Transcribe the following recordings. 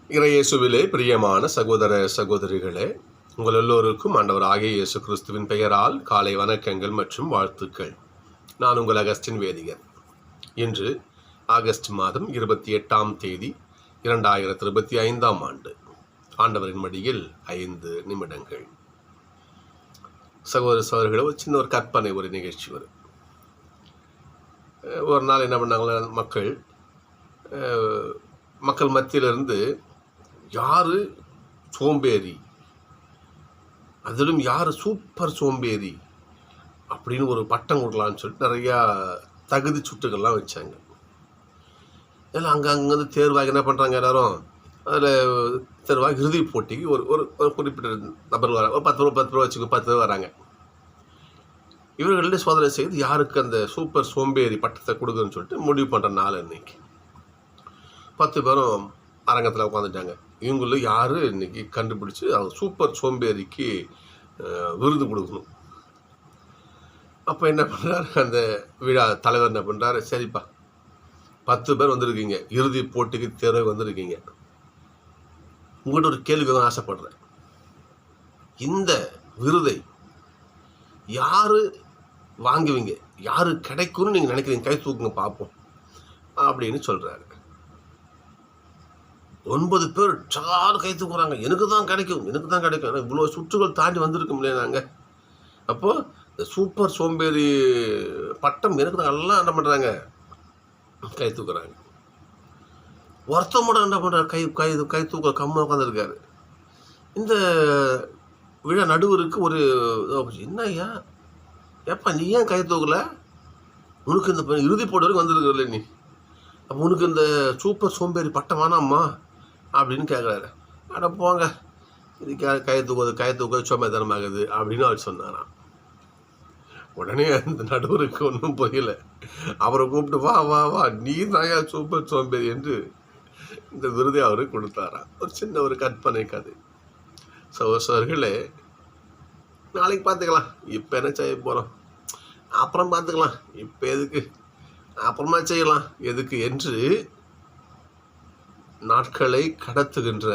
இறையேசுவிலே பிரியமான சகோதர சகோதரிகளே, உங்கள் எல்லோருக்கும் ஆண்டவர் ஆகிய இயேசு கிறிஸ்துவின் பெயரால் காலை வணக்கங்கள் மற்றும் வாழ்த்துக்கள். நான் உங்கள் அகஸ்டின் வேதியர். இன்று ஆகஸ்ட் மாதம் 28ஆம் தேதி 2025ஆம் ஆண்டு. ஆண்டவரின் மடியில் 5 நிமிடங்கள். சகோதர சகோதரிகளே, ஒரு சின்ன ஒரு கற்பனை, ஒரு நிகழ்ச்சி வரும். ஒரு நாள் என்ன பண்ணாங்களா, மக்கள் மத்தியிலிருந்து யாரு சோம்பேறி, அதிலும் யாரு சூப்பர் சோம்பேறி அப்படின்னு ஒரு பட்டம் கொடுக்கலான்னு சொல்லிட்டு நிறையா தகுதி சுட்டுகள்லாம் வச்சாங்க. எல்லாம் அங்கேருந்து தேர்வாக என்ன பண்ணுறாங்க, எல்லாரும் அதில் தேர்வாக இறுதி போட்டிக்கு ஒரு ஒரு குறிப்பிட்ட நபர் வராங்க. ஒரு 10 ரூபா வச்சுக்கோ, 10 பேர் வராங்க. இவர்களே சோதனை செய்து யாருக்கு அந்த சூப்பர் சோம்பேறி பட்டத்தை கொடுக்குன்னு சொல்லிட்டு முடிவு பண்ணுற நாள் இன்னைக்கு. 10 பேரும் அரங்கத்தில் உட்காந்துட்டாங்க. இவங்களும் யார் இன்னைக்கு கண்டுபிடிச்சி சூப்பர் சோம்பேறிக்கு விருது கொடுக்கணும். அப்போ என்ன பண்ணுறாரு, அந்த விழா தலைவர் என்ன பண்ணுறாரு, சரிப்பா 10 பேர் வந்திருக்கீங்க, இறுதி போட்டிக்கு தேர்வு வந்திருக்கீங்க, உங்கள்கிட்ட ஒரு கேள்வி ஆசைப்படுறேன். இந்த விருதை யார் வாங்குவீங்க, யார் கிடைக்கும்னு நீங்கள் நினைக்கிறீங்க, கை தூக்குங்க பார்ப்போம் அப்படின்னு சொல்கிறாரு. 9 பேர் சாரு கை தூக்குறாங்க. எனக்கு தான் கிடைக்கும். இவ்வளோ சுற்றுகள் தாண்டி வந்திருக்கும் இல்லையா நாங்கள். அப்போது இந்த சூப்பர் சோம்பேறி பட்டம் எனக்கு தான் எல்லாம் என்ன பண்ணுறாங்க, கை தூக்குறாங்க. ஒருத்தமோட என்ன பண்ணுறாரு, கை தூக்க கம்மா உட்காந்துருக்காரு. இந்த விழா நடுவருக்கு ஒரு என்ன ஐயா, ஏப்பா நீ ஏன் கை தூக்கல, உனக்கு இந்த இறுதி போட்டு வரைக்கும் வந்துருக்குறல நீ, அப்போ உனக்கு இந்த சூப்பர் சோம்பேறி பட்டம் வேணாம்மா அப்படின்னு கேட்குறாரு. அட போங்க, இது கை தூக்குவது சோம்பேறித்தனமாகுது அப்படின்னு அவர் சொன்னாராம். உடனே அந்த நடுவருக்கு ஒன்றும் புரியல. அவரை கூப்பிட்டு வா வா வா நீ தாயா சூப்பர் சோம்பேறி என்று இந்த விருதை அவருக்கு கொடுத்தாராம். ஒரு சின்ன ஒரு கற்பனை கதை. சகோதரர்களே, நாளைக்கு பார்த்துக்கலாம், இப்போ என்ன செய்ய போகிறோம், அப்புறம் பார்த்துக்கலாம், இப்போ எதுக்கு, அப்புறமா செய்யலாம் எதுக்கு என்று நாட்களை கடத்துகின்ற,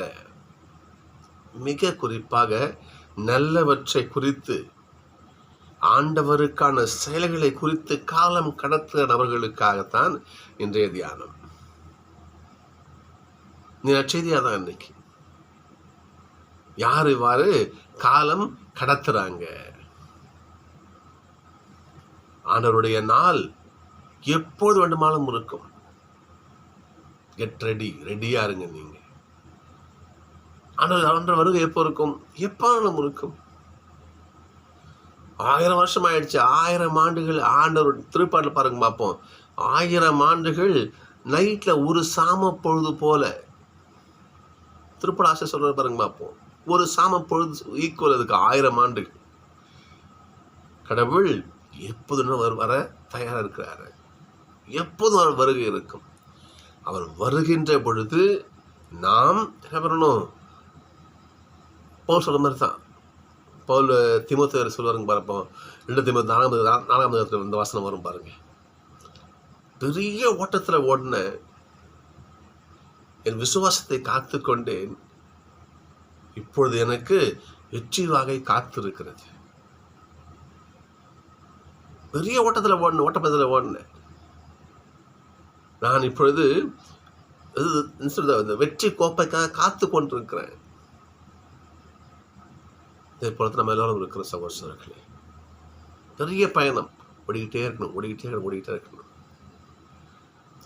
மிக குறிப்பாக நல்லவற்றை குறித்து, ஆண்டவருக்கான செயல்களை குறித்து காலம் கடத்துகிற நபர்களுக்காகத்தான் இன்றைய தியானம். நீ நற்செய்தியாக தான் இன்னைக்கு யார் இவ்வாறு காலம் கடத்துறாங்க. ஆண்டவருடைய நாள் எப்போது வேண்டுமானாலும் இருக்கும். கெட் ரெடி, ரெடியா இருங்க நீங்க. ஆண்டவர் வருகை எப்போ இருக்கும், எப்போனாலும் இருக்கும். 1000 வருஷம் ஆயிடுச்சு, 1000 ஆண்டுகள். ஆண்டவர் திருப்பாட்டில் பாருங்க பார்ப்போம், 1000 ஆண்டுகள் நைட்டில் ஒரு சாம பொழுது போல. திருப்பாட ஆசை சொல்ற பாருங்க பார்ப்போம், ஒரு சாம பொழுது ஈக்குவல் அதுக்கு 1000 ஆண்டுகள். கடவுள் எப்போதும் வர தயாராக இருக்கிறாரு. எப்போதும் அவர் வருகை இருக்கும். அவர் வருகின்ற பொழுது நாம் என்ன பண்ணணும், பவுல் சொல்ற மாதிரி தான். பவுல் தீமோத்தேயுவிற்கு சொல்லுவாருங்க பாருப்போம், 2 தீமோத்தேயு 4 இந்த வசனம் வரும் பாருங்க. பெரிய ஓட்டத்தில் ஓடின, என் விசுவாசத்தை காத்து கொண்டேன், இப்பொழுது எனக்கு வெற்றி வாகை காத்திருக்கிறது. பெரிய ஓட்டப்பந்தயத்தில் ஓடினேன், நான் இப்பொழுது வெற்றி கோப்பைக்காக காத்து கொண்டிருக்கிறேன். இதே போல நம்ம எல்லாரும் இருக்கிற சகோதரர்களே, பெரிய பயணம், ஓடிக்கிட்டே இருக்கணும்.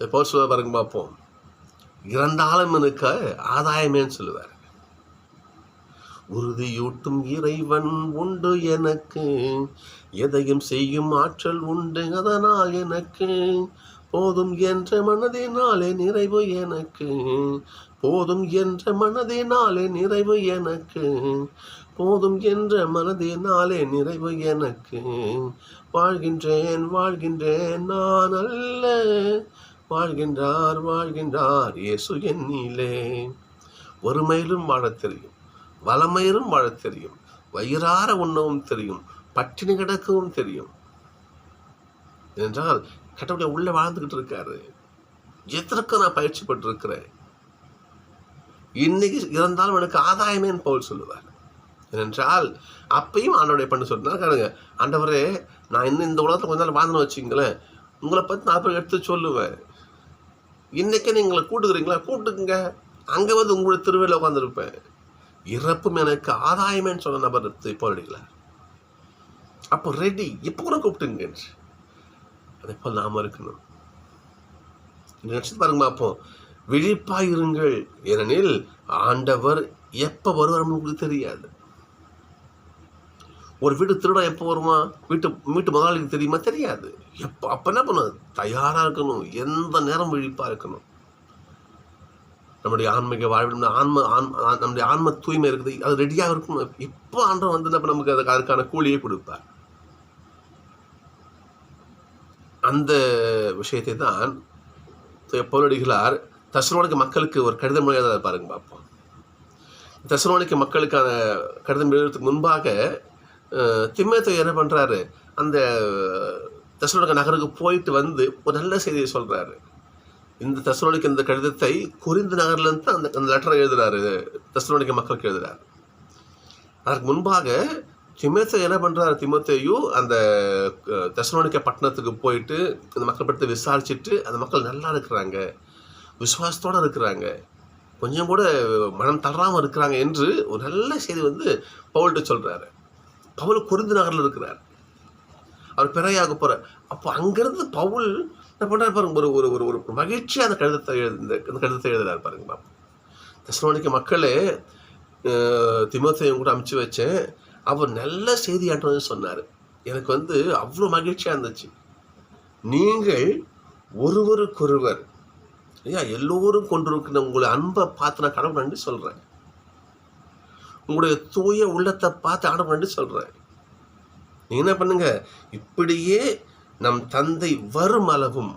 இப்போ சொல்ல பாருங்க பார்ப்போம், இறந்தாலும் எனக்கு ஆதாயமேன்னு சொல்லுவார். உறுதியூட்டும் இறைவன் உண்டு எனக்கு, எதையும் செய்யும் ஆற்றல் உண்டு அதனால் எனக்கு, போதும் என்ற மனதினாலே நிறைவு எனக்கு, போதும் என்ற மனதினாலே நிறைவு எனக்கு, போதும் என்ற மனதினாலே நிறைவு எனக்கு, வாழ்கின்றேன் நான் அல்ல, வாழ்கின்றார் இயேசு என்னிலே. வறுமையிலும் வாழத் தெரியும், வளமையிலும் வாழத் தெரியும், வயிறார உண்ணவும் தெரியும், பட்டினி கிடக்கவும் தெரியும். என்றால் கடவுளை உள்ள வாழ்ந்துகிட்டு இருக்காரு. எதற்கு நான் பயிற்சி பெற்றிருக்கிறேன். இன்னைக்கு இறந்தாலும் எனக்கு ஆதாயமேன்னு பவுல் சொல்லுவார். ஏனென்றால் அப்பையும் ஆண்டவருடைய பண்ண சொல்லினா கேளுங்க, ஆண்டவரே நான் இன்னும் இந்த உலகத்தில் கொஞ்ச நாள் வாழ்ந்துன்னு வச்சுங்களேன், உங்களை பற்றி நான் அப்புறம் எடுத்து சொல்லுவேன். இன்னைக்கே நீங்களை கூட்டுக்கிறீங்களா, கூட்டுக்குங்க, அங்கே வந்து உங்களுடைய திருவிழா உட்காந்துருப்பேன். இறப்பும் எனக்கு ஆதாயமேன்னு சொன்ன நபர் பவுல் அடிக்கலார். அப்போ ரெடி, எப்போ கூட கூப்பிட்டுங்க. அதே போல் நாம இருக்கணும். நினைச்சு பாருங்க, அப்போ விழிப்பாயிருங்கள், ஏனெனில் ஆண்டவர் எப்போ வருவார் உங்களுக்கு தெரியாது. ஒரு வீட்டு திருடம் எப்போ வருமா, வீட்டு முதலாளிக்கு தெரியுமா, தெரியாது. எப்போ அப்போ என்ன பண்ணணும், தயாராக இருக்கணும், எந்த நேரம் விழிப்பாக இருக்கணும். நம்முடைய ஆன்மீக வாழ்வில் நம்முடைய ஆன்ம தூய்மை இருக்குது, அது ரெடியாக இருக்கணும். இப்போ ஆண்டவர் வந்து நமக்கு அதுக்கான கூலியை கொடுப்பார். அந்த விஷயத்தை தான் பவுலடிகளார் தெசலோனிக்க மக்களுக்கு ஒரு கடிதம் எழுத பாருங்க பார்ப்போம். தெசலோனிக்க மக்களுக்கான கடிதம் எழுதுறதுக்கு முன்பாக தீமோத்தேயு என்ன பண்ணுறாரு, அந்த தெசலோனிக்க நகருக்கு போயிட்டு வந்து ஒரு நல்ல செய்தியை சொல்கிறாரு. இந்த தெசலோனிக்க இந்த கடிதத்தை கொரிந்து நகர்லேருந்து அந்த லெட்டரை எழுதுறாரு, தெசலோனிக்க மக்களுக்கு எழுதுறாரு. அதற்கு முன்பாக தீமோத்தேயு என்ன பண்ணுறாரு, தீமோத்தேயு அந்த தெசலோனிக்க பட்டணத்துக்கு போயிட்டு அந்த மக்கள் பற்றி விசாரிச்சுட்டு அந்த மக்கள் நல்லா இருக்கிறாங்க, விசுவாசத்தோடு இருக்கிறாங்க, கொஞ்சம் கூட மனம் தளராமல் இருக்கிறாங்க என்று ஒரு நல்ல செய்தி வந்து பவுல்கிட்ட சொல்கிறாரு. பவுல் கொரிந்து நகரில் இருக்கிறார், அவர் பிறையாக போகிறார். அப்போ அங்கேருந்து பவுல் என்ன பண்ணுறாரு பாருங்க, ஒரு ஒரு ஒரு மகிழ்ச்சியாக அந்த கடிதத்தை எழுதுறாரு பாருங்க பாப்பா. தெசலோனிக்க மக்களே, தீமோத்தேயு கூட அனுப்பிச்சு வச்சேன், அவர் நல்ல செய்தியாற்றன்னு சொன்னார். எனக்கு வந்து அவ்வளோ மகிழ்ச்சியாக இருந்துச்சு. நீங்கள் ஒருவருக்கொருவர் எல்லோரும் கொண்டிருக்கிற உங்களை அன்பை பார்த்து நான் கடவுள் நன்றி சொல்கிறேன். உங்களுடைய தூய உள்ளத்தை பார்த்து ஆண்டவர் நன்றி சொல்கிறேன். நீ என்ன பண்ணுங்க, இப்படியே நம் தந்தை வரும் அளவும்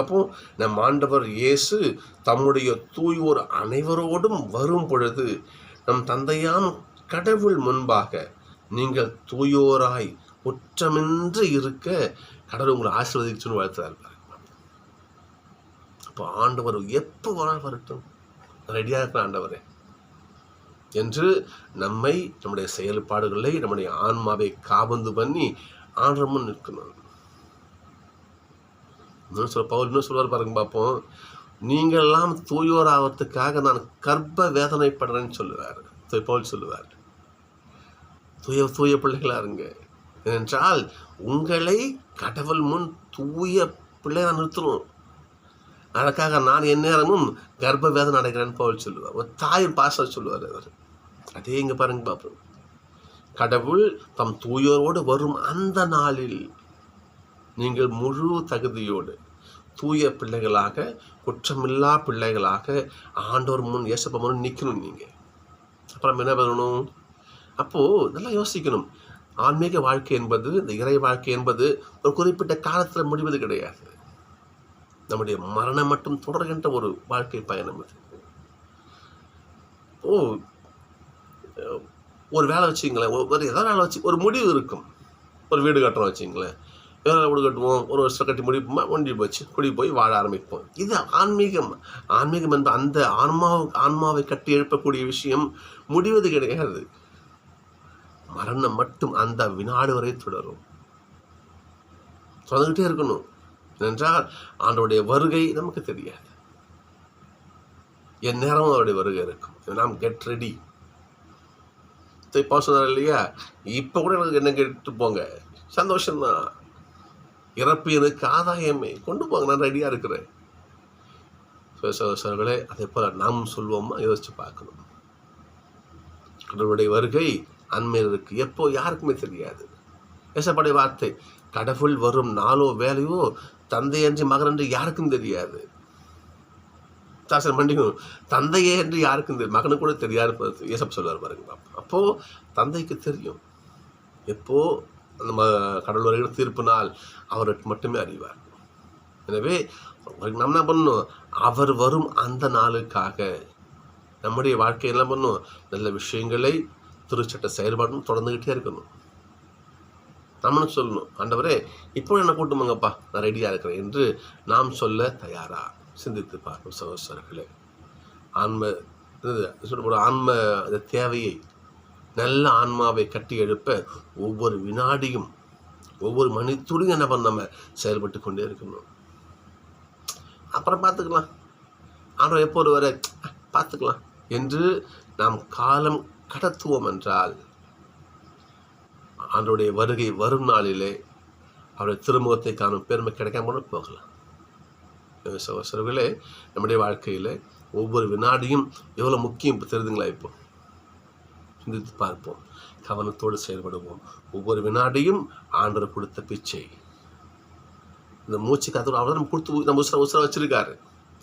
அப்போ நம் ஆண்டவர் இயேசு தம்முடைய தூயோர் அனைவரோடும் வரும் பொழுது நம் தந்தையாம் கடவுள் முன்பாக நீங்கள் தூயோராய் குற்றமின்றி இருக்க கடவுள் உங்களை ஆசீர்வதிச்சுன்னு வாழ்த்துறாரு. அப்போ ஆண்டவர் எப்போ வரட்டும், ரெடியாக இருக்கிற ஆண்டவரே என்று நம்மை, நம்முடைய செயல்பாடுகளை, நம்முடைய ஆன்மாவை காபந்து பண்ணி ஆண்டவர் முன் நிற்கணும். பவுல் இன்னும் சொல்வார் பாருங்க பார்ப்போம், நீங்கள்லாம் தூயோர் ஆகிறதுக்காக நான் கர்ப்ப வேதனைப்படுறேன்னு சொல்லுவார். பவுல் சொல்லுவார், தூய பிள்ளைகளாக இருங்க, ஏனென்றால் உங்களை கடவுள் முன் தூய பிள்ளையாக நிறுத்தணும். அதற்காக நான் எந்நேரமும் கர்ப்ப வேதனை அடைகிறேன்னு பவுல் சொல்லுவார். ஒரு தாயின் பாசம் சொல்லுவார் அவர். அதே இங்கே பாருங்க பார்ப்போம், கடவுள் தம் தூயோரோடு வரும் அந்த நாளில் நீங்கள் முழு தகுதியோடு தூய பிள்ளைகளாக, குற்றமில்லா பிள்ளைகளாக ஆண்டவர் முன், இயேசப்பா முன் நிற்கணும். நீங்கள் அப்புறம் என்ன பண்ணணும், அப்போது நல்லா யோசிக்கணும். ஆன்மீக வாழ்க்கை என்பது, இந்த இறை வாழ்க்கை என்பது ஒரு குறிப்பிட்ட காலத்தில் முடிவது கிடையாது. நம்முடைய மரணம் மட்டும் தொடர்கின்ற ஒரு வாழ்க்கை பயணம் அது. ஒரு வேலை வச்சுங்களேன், ஒரு ஏதாவது வேலை வச்சு ஒரு முடிவு இருக்கும். ஒரு வீடு கட்டுறோம் வச்சுங்களேன், வேலை வீடு கட்டுவோம், ஒரு வருஷம் கட்டி முடிஞ்சு போச்சு, குடி போய் வாழ ஆரம்பிப்போம். இது ஆன்மீகம். ஆன்மீகம் என்பது அந்த ஆன்மாவை கட்டி எழுப்பக்கூடிய விஷயம் முடிவது கிடையாது. மரணம் மட்டும் அந்த வினாடி வரை தொடரும், தொடர்ந்துகிட்டே இருக்கணும். ஏனென்றால் ஆண்டவருடைய வருகை நமக்கு தெரியாது, என் நேரமும் அவருடைய வருகை இருக்கும். நாம் கெட் ரெடி. இப்போ சொன்னார் இல்லையா, இப்போ கூட எனக்கு என்ன கேட்டு போங்க, சந்தோஷம்தான். இறப்பு எனக்கு ஆதாயமே, கொண்டு போங்க, நான் ரெடியாக இருக்கிறேன். சகோதரர்களே, அதே போல் நாம் சொல்வோமா, யோசித்து பார்க்கணும். கடவுளுடைய வருகை அண்மையில் இருக்கு, எப்போ யாருக்குமே தெரியாது. பேசப்படைய வார்த்தை, கடவுள் வரும் நாளோ வேலையோ தந்தை என்று மகன் என்று யாருக்கும் தெரியாது. மண்டிக்கும் தந்தையே என்று யாருக்கும் தெரியும், மகனுக்கு கூட தெரியாது ஏசப் சொல்வார் பாருங்க. அப்போது தந்தைக்கு தெரியும் எப்போ அந்த கடவுள் வருகிற தீர்ப்பு நாள் அவருக்கு மட்டுமே அறிவார். எனவே நம்ம என்ன பண்ணணும், அவர் வரும் அந்த நாளுக்காக நம்முடைய வாழ்க்கை என்ன பண்ணணும், நல்ல விஷயங்களை, திருச்சட்ட செயல்பாடும் தொடர்ந்துக்கிட்டே இருக்கணும். நம்மளும் சொல்லணும், ஆண்டவரே இப்போ என்ன கூட்டுமாங்கப்பா, நான் ரெடியாக இருக்கிறேன் என்று நாம் சொல்ல தயாரா? சிந்தித்து பார்க்கும் சகோதரர்களே. ஆன்ம ஒரு ஆன்ம அந்த தேவையை, நல்ல ஆன்மாவை கட்டி எழுப்ப ஒவ்வொரு வினாடியும் ஒவ்வொரு மணித்துளியும் என்ன பண்ண நம்ம செயல்பட்டு கொண்டே இருக்கணும். அப்புறம் பார்த்துக்கலாம், ஆண்டவர் எப்போ ஒரு வர பார்த்துக்கலாம் என்று நாம் காலம் கடத்துவோம் என்றால் ஆண்டவருடைய வருகை வரும் நாளிலே அவருடைய திருமுகத்தை காணும் பெருமை கிடைக்காம போகலாம். சகோதரர்களே, நம்முடைய வாழ்க்கையில் ஒவ்வொரு வினாடியும் எவ்வளோ முக்கியம் தெரியுதுங்களா? இப்போ சிந்தித்து பார்ப்போம், கவனத்தோடு செயல்படுவோம். ஒவ்வொரு வினாடியும் ஆண்டவர் கொடுத்த பிச்சை. இந்த மூச்சு காத்து அவர் நம்ம கொடுத்து நம்ம உசுர வச்சிருக்காரு.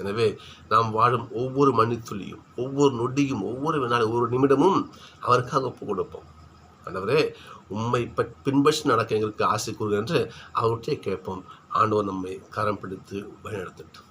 எனவே நாம் வாழும் ஒவ்வொரு மணித்துளியும், ஒவ்வொரு நொடியும், ஒவ்வொரு வினாடி, ஒவ்வொரு நிமிடமும் அவருக்காக ஒப்பு கொடுப்போம். ஆண்டவரே, உண்மை பின்பற்றி நடக்க எங்களுக்கு ஆசை கூறுங்க என்று அவர்கிட்டே கேட்போம். ஆண்டவர் நம்மை கரம் பிடித்து வழிநடத்தட்டும்.